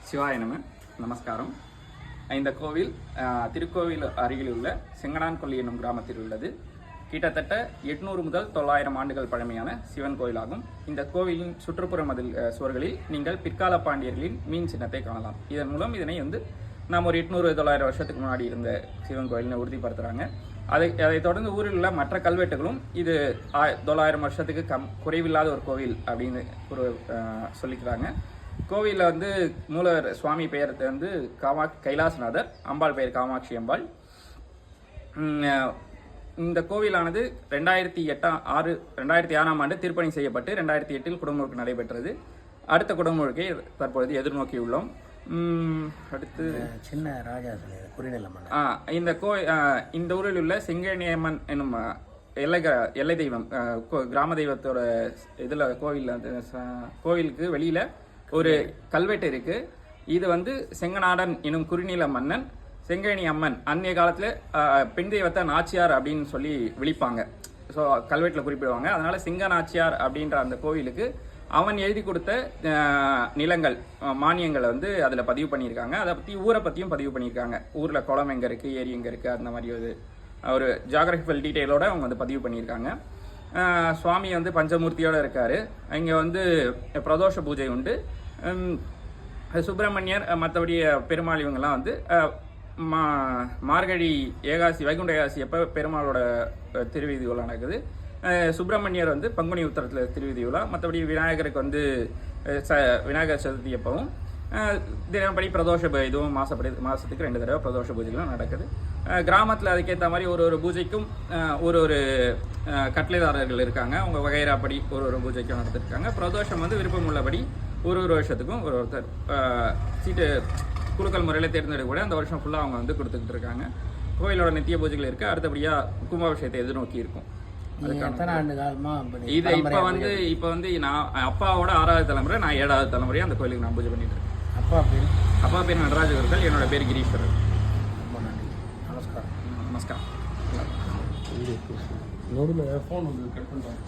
சிவாய நமஸ்காரம். இந்த கோவில் திருக்கோவில் அருகில் உள்ள செங்கனான்கொல்லி என்னும் கிராமத்தில் உள்ளது. கிட்டத்தட்ட 800 முதல் 900 ஆண்டுகள் பழமையான சிவன் கோயிலாகும். இந்த கோவிலின் சுற்றுப்புற மதில் சுவர்களில் நீங்கள் பிற்கால பாண்டியர்களின் மீன் சின்னத்தை காணலாம். இதன் மூலம் இதனை நாம் ஒரு 800-900 வருஷத்துக்கு முன்னாடி இருந்த சிவன் கோயில்னு உறுதிப்படுத்துகிறாங்க. அதை தொடர்ந்து ஊரில் உள்ள மற்ற கல்வெட்டுகளும் இது 900 வருஷத்துக்கு குறைவில்லாத ஒரு கோவில் அப்படின்னு சொல்லிக்கிறாங்க. கோவிலில் மூலவர் சுவாமி பெயர் கைலாசநாதர், அம்பாள் பெயர் காமாட்சி அம்பாள். இந்த கோவிலானது 2006ஆம் ஆண்டு திருப்பணி செய்யப்பட்டு 2008 குடமுழுக்கு நடைபெற்றது. அடுத்த குடமுழுக்கை தற்பொழுது எதிர்நோக்கி உள்ளோம். அடுத்து சின்ன ராஜா இந்த ஊரில் உள்ள செங்கேணியம்மன் என்னும் எல்லை தெய்வம், கிராம தெய்வத்தோட கோவிலுக்கு வெளியில ஒரு கல்வெட்டு இருக்கு. இது செங்கநாடன் எனும் குறுநில மன்னன் செங்கேணி அம்மன் அன்றைய காலத்தில் பெண் தெய்வத்தை நாச்சியார் அப்படின்னு சொல்லி விழிப்பாங்க. ஸோ கல்வெட்டில் குறிப்பிடுவாங்க. அதனால சிங்க நாச்சியார் அப்படின்ற அந்த கோவிலுக்கு அவன் எழுதி கொடுத்த நிலங்கள், மானியங்களை அதில் பதிவு பண்ணியிருக்காங்க. அதை பற்றி ஊரை பற்றியும் பதிவு பண்ணியிருக்காங்க. ஊரில் குளம் எங்கே இருக்குது, ஏரி எங்கே இருக்குது, அந்த மாதிரி ஒரு ஜாகிரபிக்கல் டீட்டெயிலோடு அவங்க பதிவு பண்ணியிருக்காங்க. சுவாமி பஞ்சமூர்த்தியோடு இருக்கார். இங்கே பிரதோஷ பூஜை உண்டு. சுப்பிரமணியர் மற்றபடி பெருமாள் இவங்கெல்லாம் மார்கழி ஏகாசி, வைகுண்ட ஏகாசி எப்போ பெருமாளோட திருவீதி உலா நடக்குது. சுப்பிரமணியர் பங்குனி உத்தரத்தில் திருவிதி உலா. மற்றபடி விநாயகருக்கு விநாயகர் சதுர்த்தி எப்பவும் தினப்படி பிரதோஷ இதுவும் மாதத்துக்கு 2 தடவை பிரதோஷ பூஜைகளும் நடக்குது. கிராமத்தில் அதுக்கேற்ற மாதிரி ஒரு பூஜைக்கும் ஒரு கட்டளைதாரர்கள் இருக்காங்க. அவங்க வகைராப்படி ஒரு பூஜைக்கும் நடத்திருக்காங்க. பிரதோஷம் விருப்பம் உள்ளபடி ஒரு வருஷத்துக்கும் ஒருத்தர் சீட்டு குழுக்கள் முறையில் தேர்ந்தெடுக்க அந்த வருஷம் ஃபுல்லாக அவங்க கொடுத்துக்கிட்டு இருக்காங்க. கோயிலோட நித்திய பூஜைகள் இருக்குது. அடுத்தபடியாக கும்பாபிஷேகத்தை எதிர்நோக்கி இருக்கும். இது இப்போ நான் அப்பாவோட 6வது தலைமுறை, நான் 7வது தலைமுறையாக அந்த கோயிலுக்கு நான் பூஜை பண்ணிட்டு இருக்கேன். அப்பா பேர் நடராஜ குருக்கள், என்னோட பேர் கிரீஸ்வரர். ரொம்ப நன்றி. நமஸ்காரம். நமஸ்காரம். ஃபோன் கட் பண்ணுறாங்க.